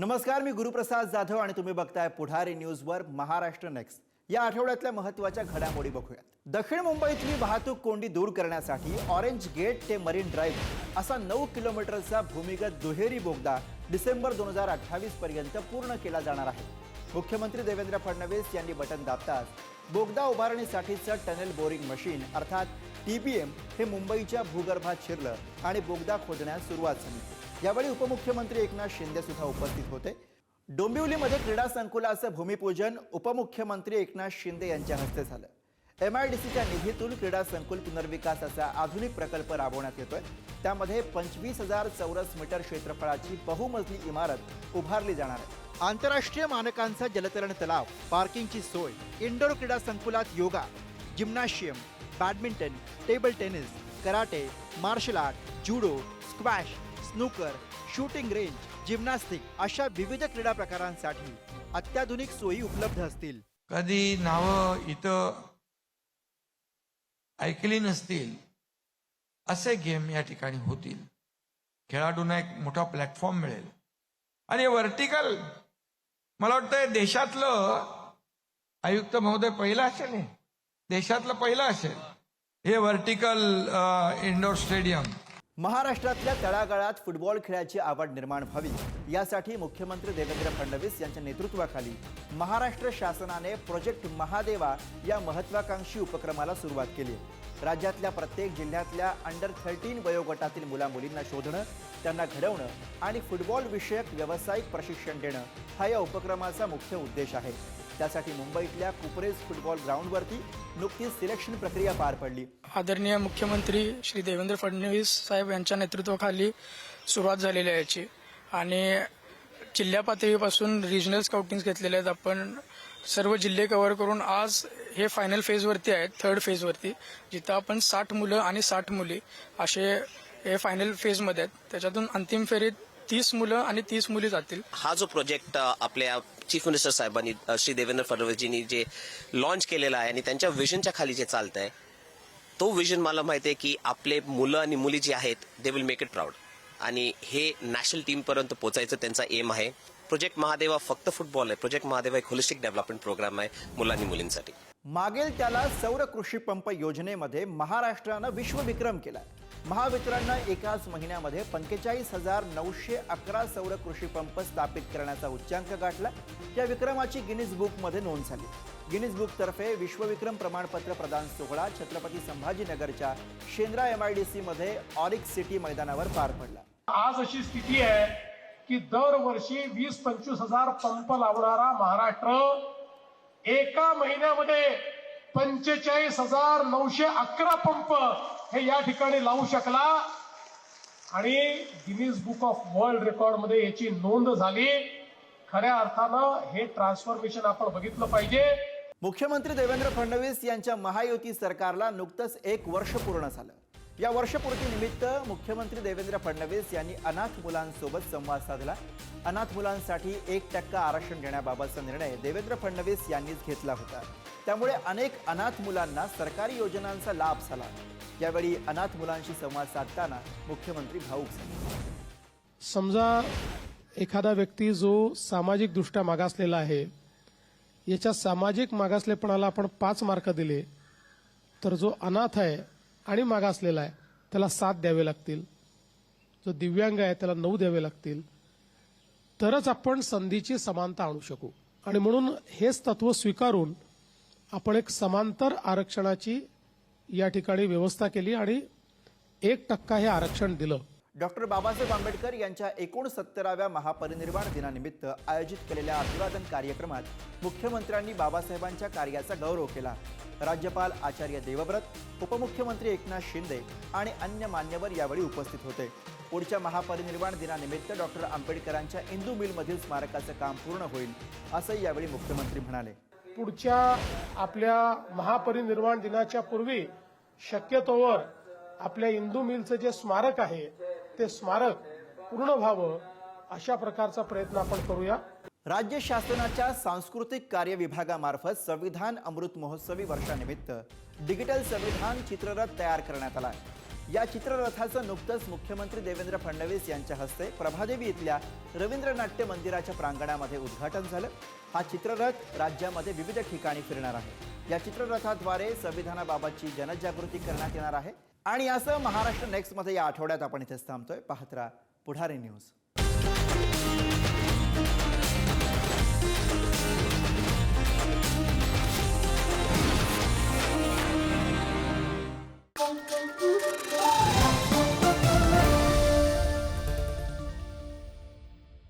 नमस्कार, मी गुरुप्रसाद जाधव आणि तुम्ही बघताय पुढारी न्यूजवर महाराष्ट्र नेक्स्ट। या आठवड्यातल्या महत्त्वाच्या घडामोडी बघूयात। दक्षिण मुंबईतली वाहतूक कोंडी दूर करण्यासाठी ऑरेंज गेट ते मरीन ड्राइव्ह असा 9 किलोमीटरचा भूमिगत दुहेरी बोगदा डिसेंबर 2028 पर्यंत पूर्ण केला जाणार आहे। मुख्यमंत्री देवेंद्र फडणवीस यांनी बटन दाबताच बोगदा उभारणीसाठीचं टनेल बोरिंग मशीन अर्थात TBM हे मुंबईच्या भूगर्भात शिरलं आणि बोगदा खोदण्यास सुरुवात झाली। यावेळी उपमुख्यमंत्री एकनाथ शिंदे सुद्धा उपस्थित होते। डोंबिवलीमध्ये क्रीडा संकुलाचं भूमिपूजन उपमुख्यमंत्री एकनाथ शिंदे यांच्या हस्ते झालं। MIDCच्या निधीतून क्रीडा संकुल पुनर्विकासाचा आधुनिक प्रकल्प राबवण्यात येतोय। त्यामध्ये 25,000 चौरस मीटर क्षेत्रफळाची बहुमजली इमारत उभारली जाणार आहे। आंतरराष्ट्रीय मानकांचा जलतरण तलाव, पार्किंगची सोय, इंडोर क्रीडा संकुलात yoga, gymnasium, badminton, table tennis, karate, martial art, judo, squash, snooker, shooting range, gymnastic अशा विविध क्रीडा प्रकारांसाठी अत्याधुनिक सोयी उपलब्ध असतील। कधी नावं इथं ऐकली नसतील असे गेम या ठिकाणी होतील। खेळाडूंना एक मोठा प्लॅटफॉर्म मिळेल आणि वर्टिकल मला वाटतं देशातलं आयुक्त महोदय पहिला असेल, देशातलं पहिलं असेल हे वर्टिकल इंडोर स्टेडियम। महाराष्ट्रातल्या तळागाळात फुटबॉल खेळाची आवड निर्माण व्हावी यासाठी मुख्यमंत्री देवेंद्र फडणवीस यांच्या नेतृत्वाखाली महाराष्ट्र शासनाने प्रोजेक्ट महादेवा या महत्त्वाकांक्षी उपक्रमाला सुरुवात केली। राज्यातल्या प्रत्येक जिल्ह्यातल्या अंडर 13 वयोगटातील मुलामुलींना शोधणं, त्यांना घडवणं आणि फुटबॉल विषयक व्यावसायिक प्रशिक्षण देणं हा या उपक्रमाचा मुख्य उद्देश आहे। त्यासाठी मुंबईतल्या कुपरेज फुटबॉल ग्राउंडवरती नुकतीच सिलेक्शन प्रक्रिया पार पडली। आदरणीय मुख्यमंत्री श्री देवेंद्र फडणवीस साहेब यांच्या नेतृत्वाखाली सुरुवात झालेली आहे याची आणि जिल्हा पातळीपासून रिजनल स्काउटिंग्स घेतलेले आहेत। आपण सर्व जिल्हे कव्हर करून आज हे फायनल फेजवरती आहेत, थर्ड फेजवरती, जिथं आपण 60 मुलं आणि 60 मुली असे हे फायनल फेजमध्ये आहेत। त्याच्यातून अंतिम फेरीत 30 मुलं आणि 30 मुली जातील। हा जो प्रोजेक्ट आपल्या चीफ मिनिस्टर साहेबांनी श्री देवेंद्र फडणवीसजींनी जे लॉन्च केलेला आहे आणि त्यांच्या विजनच्या खाली जे चालत आहे तो विजन मला माहिती आहे की आपले मुलं आणि मुली जी आहेत they will make it proud आणि हे नॅशनल टीमपर्यंत पोहोचायचं त्यांचा एम आहे। प्रोजेक्ट महादेवा फक्त फुटबॉल आहे, प्रोजेक्ट महादेवा एक होलिस्टिक डेव्हलपमेंट प्रोग्राम आहे मुलांनी मुलींसाठी। मागेल त्याला सौर कृषी पंप योजनेमध्ये महाराष्ट्रानं विश्वविक्रम केलाय। महावितरणनं एकाच महिन्यामध्ये 45,911 सौर कृषी पंप स्थापित करण्याचा उच्चांक गाठला। या विक्रमाची गिनीज बुकमध्ये नोंद झाली। गिनीज बुकतर्फे विश्वविक्रम प्रमाणपत्र प्रदान सोहळा छत्रपती संभाजीनगरच्या शेंद्रा MIDC मध्ये ऑरिक्स सिटी मैदानावर पार पडला। आज अशी स्थिती आहे की दरवर्षी 20-25 हजार पंप लावणारा महाराष्ट्र एका महिन्यामध्ये 45,911 पंप हे या ठिकाणी लावू शकला आणि Guinness book of world record मध्ये याची नोंद झाली। खऱ्या अर्थानं हे ट्रान्सफॉर्मेशन आपण बघितलं पाहिजे। मुख्यमंत्री देवेंद्र फडणवीस यांच्या महायुती सरकारला नुकतंच 1 वर्ष पूर्ण झालं। या वर्षपूर्तीनिमित्त मुख्यमंत्री देवेंद्र फडणवीस यांनी अनाथ मुलांसोबत संवाद साधला। अनाथ मुलांसाठी 1% आरक्षण देण्याबाबतचा निर्णय देवेंद्र फडणवीस यांनीच घेतला होता। त्यामुळे अनेक अनाथ मुलांना सरकारी योजनांचा लाभ झाला। यावेळी अनाथ मुलांशी संवाद साधताना मुख्यमंत्री भाऊक झाले। समजा एखादा व्यक्ती जो सामाजिक दृष्ट्या मागासलेला आहे, याच्या सामाजिक मागासलेपणाला आपण 5 मार्क दिले तर जो अनाथ आहे आणि मागासलेला आहे त्याला 7 द्यावे लागतील, जो दिव्यांग आहे त्याला 9 द्यावे लागतील, तरच आपण संधीची समानता आणू शकू। आणि म्हणून हेच तत्व स्वीकारून आपण एक समांतर आरक्षणाची या ठिकाणी व्यवस्था केली आणि 1% हे आरक्षण दिलं। डॉक्टर बाबासाहेब आंबेडकर यांच्या 69व्या महापरिनिर्वाण दिनानिमित्त आयोजित केलेल्या अभिवादन कार्यक्रमात मुख्यमंत्र्यांनी बाबासाहेबांच्या कार्याचा गौरव केला। राज्यपाल आचार्य देवव्रत, उपमुख्यमंत्री एकनाथ शिंदे आणि अन्य मान्यवर यावेळी उपस्थित होते। पुढच्या महापरिनिर्वाण दिनानिमित्त डॉक्टर आंबेडकरांच्या इंदू मिलमधील स्मारकाचं काम पूर्ण होईल असंही यावेळी मुख्यमंत्री म्हणाले। पुढच्या आपल्या महापरिनिर्वाण दिनाच्या पूर्वी शक्यतोवर आपल्या इंदू मिलचं जे स्मारक आहे ते स्मारक पूर्ण व्हावं अशा प्रकारचा प्रयत्न आपण करूया। राज्य शासनाच्या सांस्कृतिक कार्य विभागामार्फत संविधान अमृत महोत्सवी वर्षानिमित्त डिजिटल संविधान चित्ररथ तयार करण्यात आला आहे। या चित्ररथाचं नुकतंच मुख्यमंत्री देवेंद्र फडणवीस यांच्या हस्ते प्रभादेवी इथल्या रवींद्र नाट्य मंदिराच्या प्रांगणामध्ये उद्घाटन झालं. हा चित्ररथ राज्यामध्ये विविध ठिकाणी फिरणार आहे. या चित्ररथाद्वारे संविधानाबाबतची जनजागृती करण्यात येणार आहे. आणि असं महाराष्ट्र नेक्स्ट मध्ये या आठवड्यात आपण इथेच थांबतोय. पाहत राहा पुढारी न्यूज.